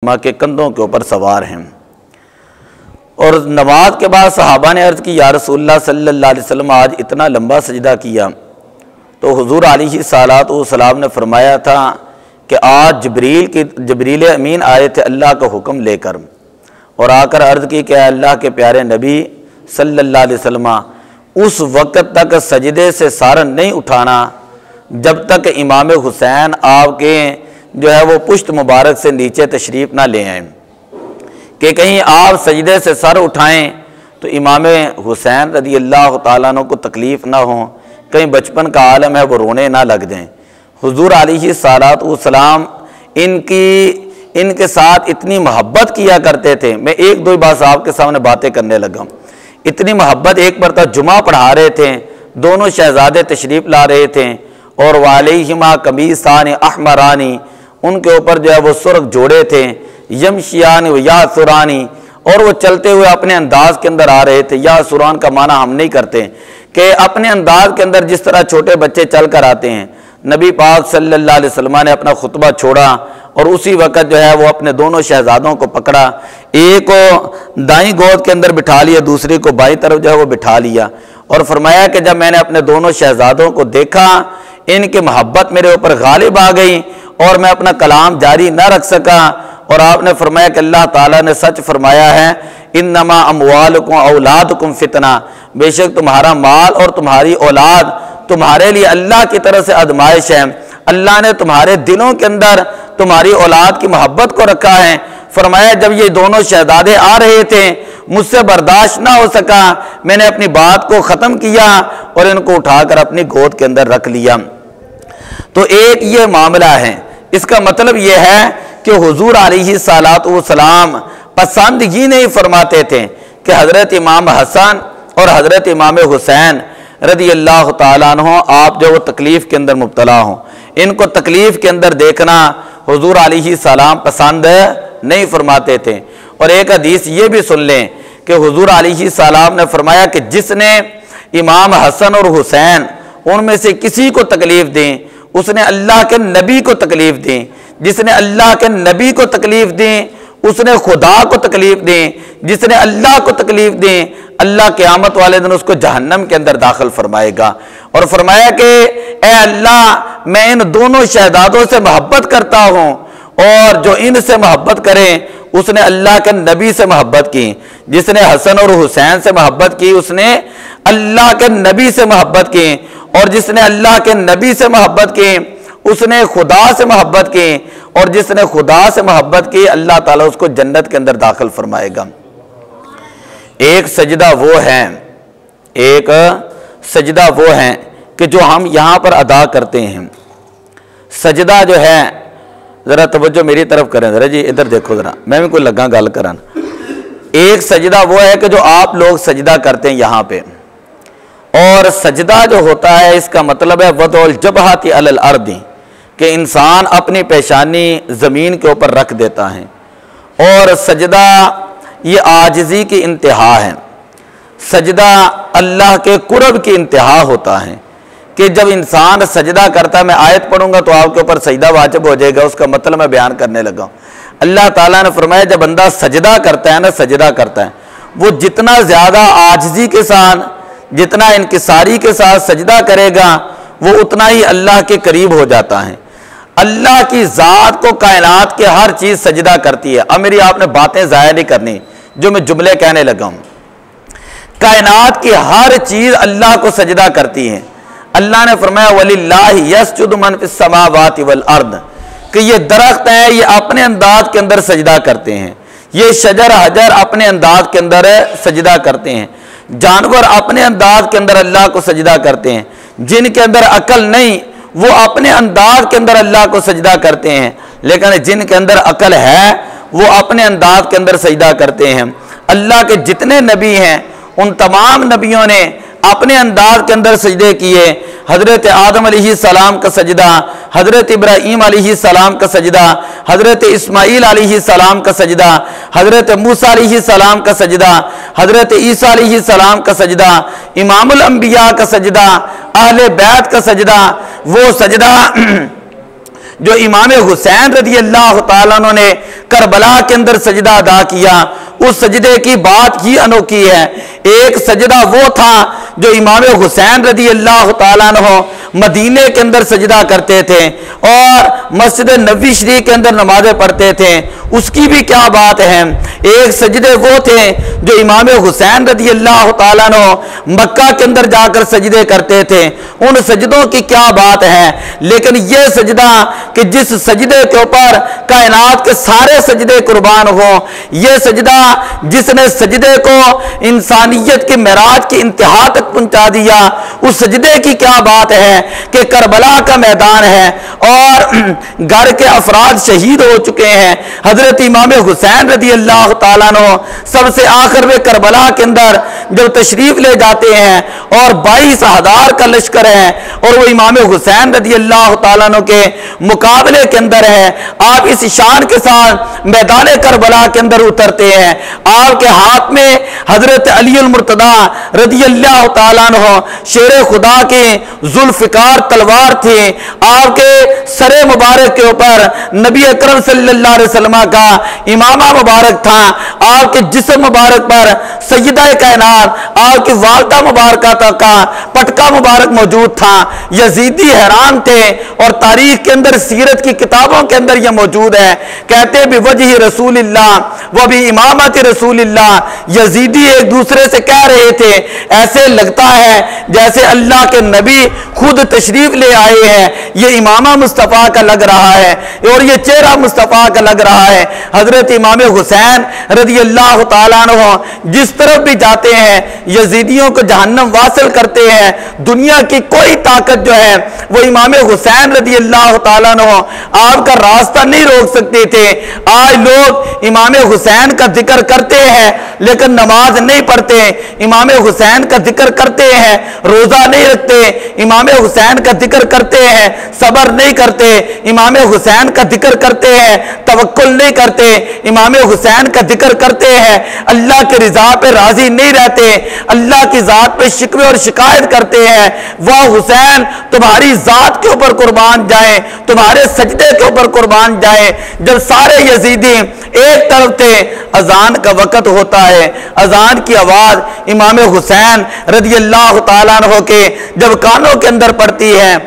فاطمہ کے کندھوں کے اوپر سوار ہیں۔ اور نماز کے بعد صحابہ نے عرض کی یا رسول اللہ صلی اللہ علیہ وسلم آج اتنا لمبا سجدہ کیا، تو حضور علیہ الصلوۃ والسلام نے فرمایا تھا کہ آج جبریل امین آئے تھے اللہ کا حکم لے کر، اور آ کر عرض کی کہ اے اللہ کے پیارے نبی صلی اللہ علیہ وسلم اس وقت تک سجدے سے سر نہیں اٹھانا جب تک امام حسین آپ کے جو ہے وہ پشت مبارک سے نیچے تشریف نہ لے آئیں، کہ کہیں آپ سجدے سے سر اٹھائیں تو امام حسین رضی اللہ تعالیٰ عنہ کو تکلیف نہ ہو، کہیں بچپن کا عالم ہے وہ رونے نہ لگ دیں۔ حضور علیہ الصلوۃ والسلام ان کے ساتھ اتنی محبت کیا کرتے تھے۔ میں ایک دو بات آپ کے سامنے باتیں کرنے لگا۔ اتنی محبت، ایک مرتبہ جمعہ پڑھا رہے تھے، دونوں شہزادے تشریف لا رہے تھے، اور وعلیہما قمیصان احمران، ان کے اوپر جو ہے وہ سرخ جوڑے تھے، یمشیان و یاسرانی، اور وہ چلتے ہوئے اپنے انداز کے اندر آ رہے تھے۔ یاسران کا معنی ہم نہیں کرتے کہ اپنے انداز کے اندر جس طرح چھوٹے بچے چل کر آتے ہیں۔ نبی پاک صلی اللہ علیہ وسلم نے اپنا خطبہ چھوڑا اور اسی وقت جو ہے وہ اپنے دونوں شہزادوں کو پکڑا، ایک کو دائیں گود کے اندر بٹھا لیا، دوسری کو بائیں طرف جو ہے وہ بٹھا لیا، اور فرمایا کہ جب میں نے اپنے دونوں شہزادوں کو دیکھا، ان کی محبت میرے اوپر غالب آ گئی اور میں اپنا کلام جاری نہ رکھ سکا، اور آپ نے فرمایا کہ اللہ تعالیٰ نے سچ فرمایا ہے انما اموالکم اولادکم فتنہ، بے شک تمہارا مال اور تمہاری اولاد تمہارے لیے اللہ کی طرف سے آزمائش ہے، اللہ نے تمہارے دلوں کے اندر تمہاری اولاد کی محبت کو رکھا ہے۔ فرمایا جب یہ دونوں شہزادے آ رہے تھے مجھ سے برداشت نہ ہو سکا، میں نے اپنی بات کو ختم کیا اور ان کو اٹھا کر اپنی گود کے اندر رکھ لیا۔ تو ایک یہ معاملہ ہے، اس کا مطلب یہ ہے کہ حضور علیہ الصلوۃ والسلام پسند ہی نہیں فرماتے تھے کہ حضرت امام حسن اور حضرت امام حسین رضی اللہ تعالیٰ عنہ آپ جو وہ تکلیف کے اندر مبتلا ہوں، ان کو تکلیف کے اندر دیکھنا حضور علیہ السلام پسند نہیں فرماتے تھے۔ اور ایک حدیث یہ بھی سن لیں کہ حضور علیہ السلام نے فرمایا کہ جس نے امام حسن اور حسین ان میں سے کسی کو تکلیف دیں اس نے اللہ کے نبی کو تکلیف دیں، جس نے اللہ کے نبی کو تکلیف دیں اس نے خدا کو تکلیف دیں، جس نے اللہ کو تکلیف دیں اللہ قیامت والے دن اس کو جہنم کے اندر داخل فرمائے گا۔ اور فرمایا کہ اے اللہ میں ان دونوں شہزادوں سے محبت کرتا ہوں، اور جو ان سے محبت کرے اس نے اللہ کے نبی سے محبت کی، جس نے حسن اور حسین سے محبت کی اس نے اللہ کے نبی سے محبت کی، اور جس نے اللہ کے نبی سے محبت کی اس نے خدا سے محبت کی، اور جس نے خدا سے محبت کی اللہ تعالیٰ اس کو جنت کے اندر داخل فرمائے گا۔ ایک سجدہ وہ ہے کہ جو ہم یہاں پر ادا کرتے ہیں۔ سجدہ جو ہے، ذرا توجہ میری طرف کریں، ذرا جی ادھر دیکھو، ذرا میں بھی کوئی لگا گل کرن۔ ایک سجدہ وہ ہے کہ جو آپ لوگ سجدہ کرتے ہیں یہاں پہ، اور سجدہ جو ہوتا ہے اس کا مطلب ہے وضع الجبہۃ علی الارض، کہ انسان اپنی پیشانی زمین کے اوپر رکھ دیتا ہے، اور سجدہ یہ عاجزی کی انتہا ہے۔ سجدہ اللہ کے قرب کی انتہا ہوتا ہے، کہ جب انسان سجدہ کرتا ہے، میں آیت پڑھوں گا تو آپ کے اوپر سجدہ واجب ہو جائے گا، اس کا مطلب میں بیان کرنے لگا ہوں۔ اللہ تعالیٰ نے فرمایا جب بندہ سجدہ کرتا ہے وہ جتنا زیادہ عاجزی کے ساتھ، جتنا انکساری کے ساتھ سجدہ کرے گا وہ اتنا ہی اللہ کے قریب ہو جاتا ہے۔ اللہ کی ذات کو کائنات کے ہر چیز سجدہ کرتی ہے۔ اب میری آپ نے باتیں ضائع نہیں کرنی جو میں جملے کہنے لگا ہوں۔ کائنات کی ہر چیز اللہ کو سجدہ کرتی ہے۔ اللہ نے فرمایا وَلِلَّهِ يَسْجُدُ مَنْ فِي السَّمَاوَاتِ وَالْأَرْضِ، کہ یہ درخت ہیں یہ اپنے انداز کے اندر سجدہ کرتے ہیں، یہ شجر حجر اپنے انداز کے اندر سجدہ کرتے ہیں، جانور اپنے انداز کے اندر اللہ کو سجدہ کرتے ہیں، جن کے اندر عقل نہیں وہ اپنے انداز کے اندر اللہ کو سجدہ کرتے ہیں، لیکن جن کے اندر عقل ہے وہ اپنے انداز کے اندر سجدہ کرتے ہیں۔ اللہ کے جتنے نبی ہیں ان تمام نبیوں نے اپنے انداز کے اندر سجدے کیے۔ حضرت آدم علیہ السلام کا سجدہ، حضرت ابراہیم علیہ السلام کا سجدہ، حضرت اسماعیل علیہ السلام کا سجدہ، حضرت موسیٰ علیہ السلام کا سجدہ، حضرت عیسیٰ علیہ السلام کا سجدہ، امام الانبیاء کا سجدہ، اہل بیت کا سجدہ، وہ سجدہ جو امام حسین رضی اللہ تعالیٰ عنہ نے کربلا کے اندر سجدہ ادا کیا، اس سجدے کی بات ہی انوکھی ہے۔ ایک سجدہ وہ تھا جو امام حسین رضی اللہ تعالیٰ عنہ مدینے کے اندر سجدہ کرتے تھے اور مسجد نبوی شریف کے اندر نمازیں پڑھتے تھے، اس کی بھی کیا بات ہے۔ ایک سجدے وہ تھے جو امام حسین رضی اللہ تعالیٰ عنہ مکہ کے اندر جا کر سجدے کرتے تھے، ان سجدوں کی کیا بات ہے۔ لیکن یہ سجدہ کہ جس سجدے کے اوپر کائنات کے سارے سجدے قربان ہوں، یہ سجدہ جس نے سجدے کو انسانیت کے معراج کی انتہا تک پہنچا دیا، اس سجدے کی کیا بات ہے کہ کربلا کا میدان ہے اور گھر کے افراد شہید ہو چکے ہیں۔ حضرت امام حسین رضی اللہ تعالیٰ عنہ سب سے آخر میں کربلا کے اندر جب تشریف لے جاتے ہیں اور 22,000 کا لشکر ہے اور وہ امام حسین رضی اللہ تعالیٰ عنہ کے مقابلے کے اندر ہے، آپ اس شان کے ساتھ میدان کربلا کے اندر اترتے ہیں۔ آپ کے ہاتھ میں حضرت علی المرتضیٰ رضی اللہ تعالیٰ عنہ شیر خدا کے ذوالفقار تلوار تھی، آپ کے سر مبارک کے اوپر نبی اکرم صلی اللہ علیہ وسلم کا امامہ مبارک تھا، آپ کے جسم مبارک پر سیدہ کائنات آپ کی والدہ مبارکہ کا پٹکا مبارک موجود تھا۔ یزیدی حیران تھے اور تاریخ کے اندر سیرت کی کتابوں کے اندر یہ موجود ہے، کہتے بوجہ رسول اللہ وہ بھی امامت رسول اللہ۔ یزیدی ایک دوسرے سے کہہ رہے تھے ایسے لگتا ہے جیسے اللہ کے نبی خود تشریف لے آئے ہیں، یہ امامہ مصطفیٰ کا لگ رہا ہے اور یہ چہرہ مصطفیٰ کا لگ رہا ہے۔ حضرت امام حسین رضی اللہ تعالیٰ عنہ جس طرف بھی جاتے ہیں یزیدیوں کو جہنم واصل کرتے ہیں، دنیا کی کوئی طاقت جو ہے وہ امام حسین رضی اللہ تعالیٰ عنہ آپ کا راستہ نہیں روک سکتے تھے۔ آج لوگ امام حسین کا ذکر کرتے ہیں لیکن نماز نہیں پڑھتے، امام حسین کا ذکر کرتے ہیں روزہ نہیں رکھتے، امام حسین کا ذکر کرتے ہیں صبر نہیں کرتے، امام حسین کا ذکر کرتے ہیں توکل نہیں کرتے، امام حسین کا ذکر کرتے ہیں اللہ کے رضا پہ راضی نہیں رہتے، اللہ کی ذات پہ شکوے اور شکایت کرتے ہیں۔ وہ حسین تمہاری ذات کے اوپر قربان جائیں، تمہارے سجدے کے اوپر قربان جائیں۔ جب سارے یزیدی ایک طرف تھے، اذان کا وقت ہوتا ہے، اذان کی آواز امام حسین رضی اللہ تعالیٰ عنہ کے جب کانوں کے اندر پڑتی ہے،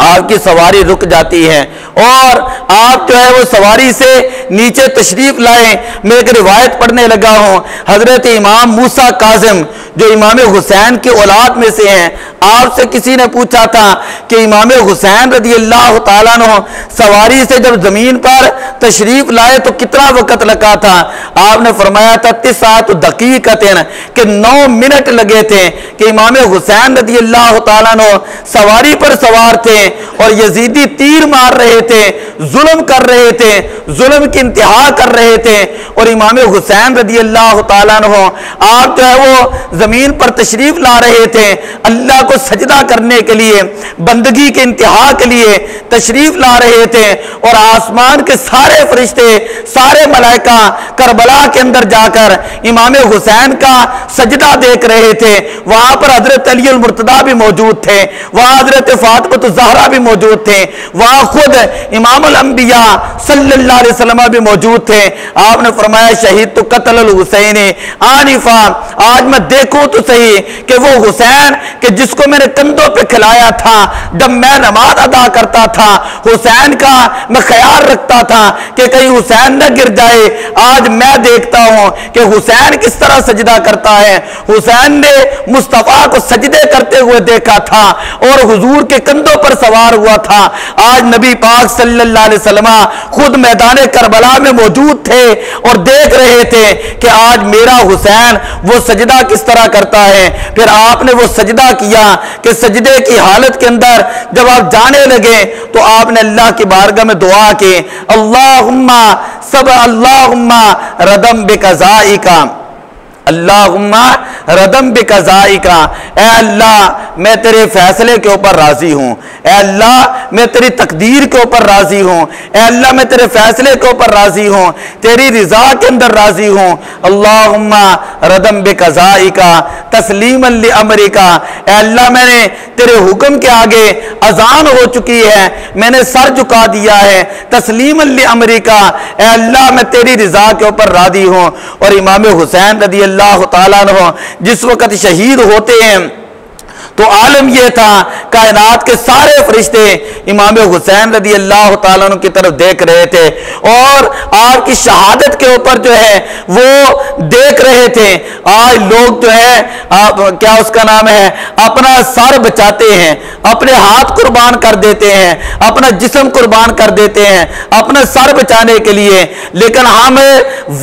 آپ کی سواری رک جاتی ہے اور آپ جو ہے وہ سواری سے نیچے تشریف لائیں۔ میں ایک روایت پڑھنے لگا ہوں، حضرت امام موسیٰ کاظم جو امام حسین کی اولاد میں سے ہیں، آپ سے کسی نے پوچھا تھا کہ امام حسین رضی اللہ تعالیٰ عنہ سواری سے جب زمین پر تشریف لائے تو کتنا وقت لگا تھا؟ آپ نے فرمایا تھا 9 دقیقۃ کہ 9 منٹ لگے تھے کہ امام حسین رضی اللہ تعالیٰ عنہ سواری پر سوار تھے اور یزیدی تیر مار رہے تھے، ظلم کر رہے تھے، ظلم کی انتہا کر رہے تھے اور امام حسین رضی اللہ تعالیٰ عنہ آپ جو ہے وہ زمین پر تشریف لا رہے تھے، اللہ کو سجدہ کرنے کے لیے، بندگی کے انتہا کے لیے تشریف لا رہے تھے اور آسمان کے سارے فرشتے سارے ملائکہ کربلا کے اندر جا کر امام حسین کا سجدہ دیکھ رہے تھے۔ وہاں پر حضرت علی المرتضیٰ بھی موجود تھے، وہاں حضرت فاطمہ الزہرا بھی موجود تھے، وہاں خود امام الانبیاء صلی اللہ علیہ وسلم بھی موجود تھے۔ آپ نے فرمایا شہید تو قتل الحسین آنفا، آج میں دیکھوں تو صحیح کہ وہ حسین کہ جس کو میں نے کندھوں پہ کھلایا تھا جب میں نماز ادا کرتا تھا، حسین کا میں خیال رکھتا تھا کہ کہیں حسین نہ گر جائے، آج میں دیکھتا ہوں کہ حسین کس طرح سجدہ کرتا ہے۔ حسین نے مصطفیٰ کو سجدے کرتے ہوئے دیکھا تھا اور حضور کے کندھوں پر سوار ہوا تھا۔ آج نبی پاک صلی اللہ علیہ وسلم خود میدان کربلا میں موجود تھے اور دیکھ رہے تھے کہ آج میرا حسین وہ سجدہ کس طرح کرتا ہے۔ پھر آپ نے وہ سجدہ کیا کہ سجدے کی حالت کے اندر جب آپ جانے لگے تو آپ نے اللہ کی بارگاہ میں دعا کی، اللہم ردم بقضائک، اللہم ردم بقضائکا، اے اللہ میں تیرے فیصلے کے اوپر راضی ہوں، اے اللہ میں تیری تقدیر کے اوپر راضی ہوں، اے اللہ میں تیرے فیصلے کے اوپر راضی ہوں، تیری رضا کے اندر راضی ہوں۔ اللہم ردم بقضائکا تسلیما لامرکا، اے اللہ میں نے تیرے حکم کے آگے اذان ہو چکی ہے، میں نے سر جھکا دیا ہے، تسلیما لامرکا، اے اللہ میں تیری رضا کے اوپر راضی ہوں۔ اور امام حسین رضی اللہ تعالیٰ عنہ جس وقت شہید ہوتے ہیں تو عالم یہ تھا، کائنات کے سارے فرشتے امام حسین رضی اللہ تعالیٰ عنہ کی طرف دیکھ رہے تھے اور آپ کی شہادت کے اوپر جو ہے وہ دیکھ رہے تھے۔ آج لوگ جو ہے کیا اس کا نام ہے اپنا سر بچاتے ہیں، اپنے ہاتھ قربان کر دیتے ہیں، اپنا جسم قربان کر دیتے ہیں اپنا سر بچانے کے لیے، لیکن ہم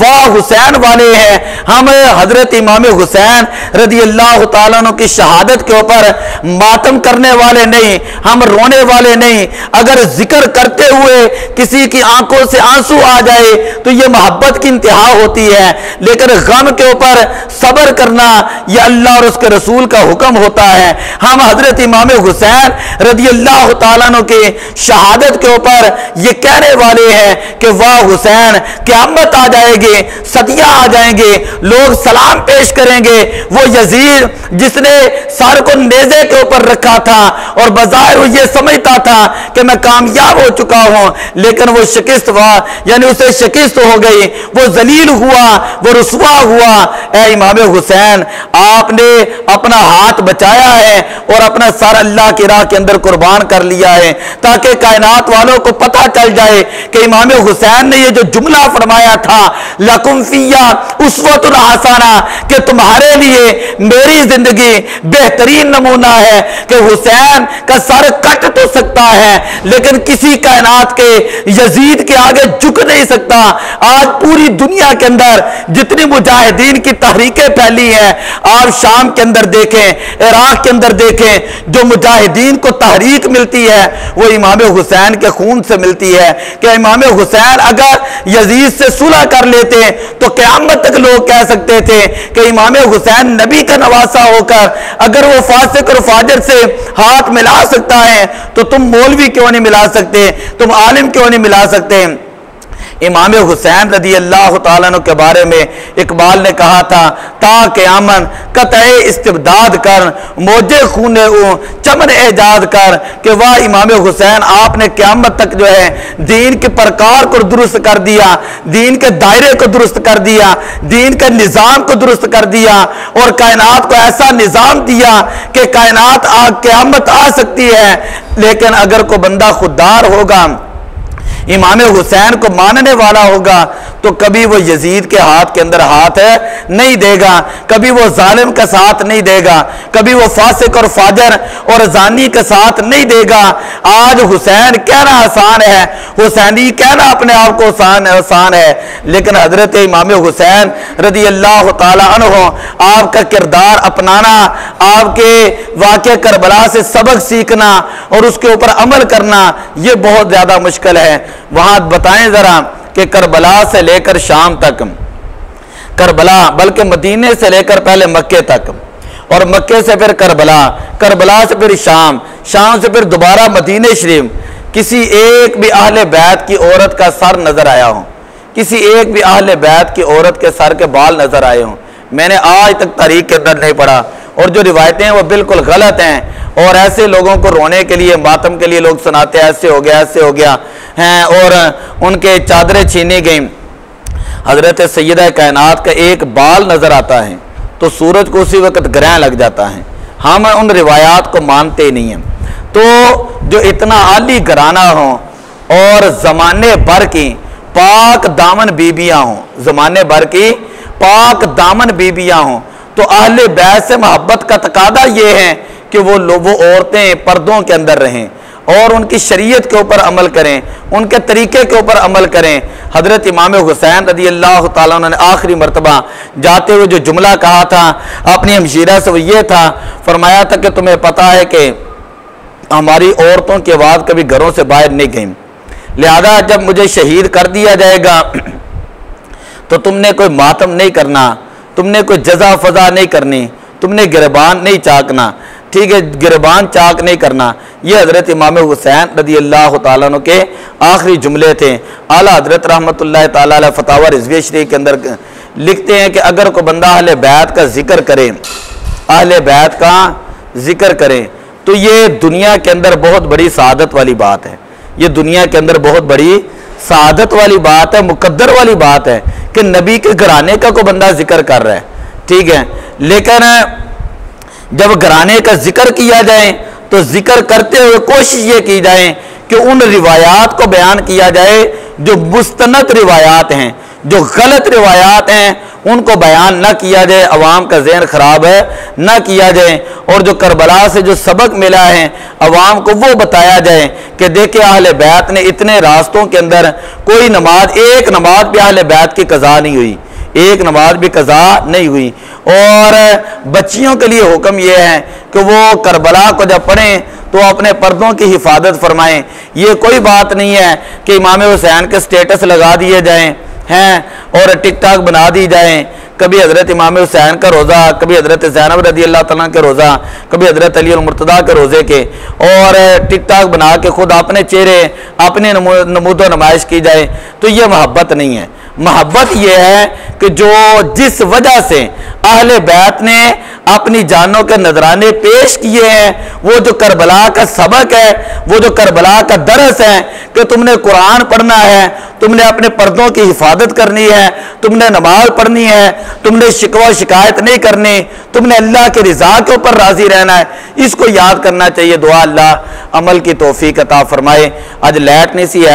واہ حسین والے ہیں، ہم حضرت امام حسین رضی اللہ تعالیٰ عنہ کی شہادت کے اوپر ماتم کرنے والے نہیں، ہم رونے والے نہیں۔ اگر ذکر کرتے ہوئے کسی کی آنکھوں سے آنسو آ جائے تو یہ محبت کی انتہا ہوتی ہے، لیکن غم کے اوپر صبر کرنا یہ اللہ اور اس کے رسول کا حکم ہوتا ہے۔ ہم حضرت امام حسین رضی اللہ تعالیٰ عنہ کے شہادت کے اوپر یہ کہنے والے ہیں کہ واہ حسین، قیامت آ جائے گی، صدیاں آ جائیں گے، لوگ سلام پیش کریں گے۔ وہ یزید جس نے سر کو نیزے کے اوپر رکھا تھا اور بظاہر وہ یہ سمجھتا تھا کہ میں کامیاب ہو چکا ہوں، لیکن وہ شکست ہوا، یعنی اسے شکست ہو گئی، وہ ذلیل ہوا، وہ رسوا ہوا۔ اے امام حسین، آپ نے اپنا ہاتھ بچایا ہے اور اپنا سر اللہ کی راہ کے اندر قربان کر لیا ہے تاکہ کائنات والوں کو پتہ چل جائے کہ امام حسین نے یہ جو جملہ فرمایا تھا لکم فیہ اسوۃ حسنہ، کہ تمہارے لیے میری زندگی بہترین نمونہ ہے، کہ حسین کا سر کٹ تو سکتا ہے لیکن کسی کائنات کے یزید کے آگے جھک نہیں سکتا۔ آج پوری دنیا کے اندر جتنی مجاہدین کی تحریکیں پھیلی ہیں، آپ شام کے اندر دیکھیں، عراق کے اندر دیکھیں، جو مجاہدین کو تحریک ملتی ہے وہ امام حسین کے خون سے ملتی ہے۔ کہ امام حسین اگر یزید سے صلح کر لیتے تو قیامت تک لوگ کہہ سکتے تھے کہ امام حسین نبی کا نواسا ہو کر اگر وہ فاسق اور فاجر سے ہاتھ ملا سکتا ہے تو تم مولوی کیوں نہیں ملا سکتے، تم عالم کیوں نہیں ملا سکتے۔ امام حسین رضی اللہ تعالیٰ عنہ کے بارے میں اقبال نے کہا تھا تا قیامت قطع استبداد کر موجے خون چمن اعجاز کر، کہ واہ امام حسین، آپ نے قیامت تک جو ہے دین کے پرکار کو درست کر دیا، دین کے دائرے کو درست کر دیا، دین کے نظام کو درست کر دیا اور کائنات کو ایسا نظام دیا کہ کائنات قیامت آ سکتی ہے، لیکن اگر کوئی بندہ خوددار ہوگا، امام حسین کو ماننے والا ہوگا، تو کبھی وہ یزید کے ہاتھ کے اندر ہاتھ نہیں دے گا، کبھی وہ ظالم کا ساتھ نہیں دے گا، کبھی وہ فاسق اور فاجر اور زانی کا ساتھ نہیں دے گا۔ آج حسین کہنا آسان ہے، حسینی کہنا اپنے آپ کو آسان ہے، لیکن حضرت امام حسین رضی اللہ تعالی عنہ، آپ کا کردار اپنانا، آپ کے واقعہ کربلا سے سبق سیکھنا اور اس کے اوپر عمل کرنا یہ بہت زیادہ مشکل ہے۔ وہاں بتائیں ذرا کہ کربلا سے لے کر شام تک، کربلا بلکہ مدینے سے لے کر پہلے مکے تک، اور مکے سے پھر کربلا، کربلا سے پھر شام، شام سے پھر دوبارہ مدینے شریف، کسی ایک بھی اہل بیت کی عورت کا سر نظر آیا ہو، کسی ایک بھی اہل بیت کی عورت کے سر کے بال نظر آئے ہوں؟ میں نے آج تک تاریخ کے اندر نہیں پڑھا، اور جو روایتیں ہیں وہ بالکل غلط ہیں، اور ایسے لوگوں کو رونے کے لیے، ماتم کے لیے لوگ سناتے ہیں ایسے ہو گیا ایسے ہو گیا ہیں، اور ان کے چادریں چھینی گئیں۔ حضرت سیدہ کائنات کا ایک بال نظر آتا ہے تو سورج کو اسی وقت گرہن لگ جاتا ہے، ہم ان روایات کو مانتے نہیں ہیں۔ تو جو اتنا عالی گھرانہ ہوں اور زمانے بھر کی پاک دامن بیبیاں ہوں، زمانے بھر کی پاک دامن بیبیاں ہوں، تو اہل بیت سے محبت کا تقاضا یہ ہے کہ وہ عورتیں پردوں کے اندر رہیں اور ان کی شریعت کے اوپر عمل کریں، ان کے طریقے کے اوپر عمل کریں۔ حضرت امام حسین رضی اللہ تعالیٰ عنہ نے آخری مرتبہ جاتے ہوئے جو جملہ کہا تھا اپنی ہمشیرہ سے وہ یہ تھا، فرمایا تھا کہ تمہیں پتہ ہے کہ ہماری عورتوں کی آواز کبھی گھروں سے باہر نہیں گئیں، لہذا جب مجھے شہید کر دیا جائے گا تو تم نے کوئی ماتم نہیں کرنا، تم نے کوئی جزا فضا نہیں کرنی، تم نے گربان نہیں چاکنا، ٹھیک ہے، گربان چاک نہیں کرنا۔ یہ حضرت امام حسین رضی اللہ تعالیٰ عنہ کے آخری جملے تھے۔ اعلیٰ حضرت رحمۃ اللہ تعالیٰ علیہ فتاوی رضویہ شریف کے اندر لکھتے ہیں کہ اگر کوئی بندہ اہل بیت کا ذکر کرے، اہل بیت کا ذکر کرے تو یہ دنیا کے اندر بہت بڑی سعادت والی بات ہے، یہ دنیا کے اندر بہت بڑی سعادت والی بات ہے، مقدر والی بات ہے کہ نبی کے گھرانے کا کوئی بندہ ذکر کر رہا ہے، ٹھیک ہے۔ لیکن جب گھرانے کا ذکر کیا جائے تو ذکر کرتے ہوئے کوشش یہ کی جائے کہ ان روایات کو بیان کیا جائے جو مستند روایات ہیں، جو غلط روایات ہیں ان کو بیان نہ کیا جائے، عوام کا ذہن خراب ہے نہ کیا جائے، اور جو کربلا سے جو سبق ملا ہے عوام کو وہ بتایا جائے کہ دیکھیں اہل بیت نے اتنے راستوں کے اندر کوئی نماز، ایک نماز بھی اہل بیت کی قضا نہیں ہوئی، ایک نماز بھی قضا نہیں ہوئی۔ اور بچیوں کے لیے حکم یہ ہے کہ وہ کربلا کو جب پڑھیں تو اپنے پردوں کی حفاظت فرمائیں۔ یہ کوئی بات نہیں ہے کہ امام حسین کے سٹیٹس لگا دیے جائیں ہیں اور ٹک ٹاک بنا دی جائیں، کبھی حضرت امام حسین کا روزہ، کبھی حضرت زینب رضی اللہ تعالیٰ کے روزہ، کبھی حضرت علی المرتضیٰ کے روزے کے، اور ٹک ٹاک بنا کے خود اپنے چہرے اپنے نمود و نمائش کی جائے، تو یہ محبت نہیں ہے۔ محبت یہ ہے کہ جو جس وجہ سے اہل بیت نے اپنی جانوں کے نذرانے پیش کیے ہیں، وہ جو کربلا کا سبق ہے، وہ جو کربلا کا درس ہے کہ تم نے قرآن پڑھنا ہے، تم نے اپنے پردوں کی حفاظت کرنی ہے، تم نے نماز پڑھنی ہے، تم نے شکوہ شکایت نہیں کرنی، تم نے اللہ کی رضا کے اوپر راضی رہنا ہے، اس کو یاد کرنا چاہیے۔ دعا اللہ عمل کی توفیق عطا فرمائے۔ آج لیٹ نہیں سی ہے۔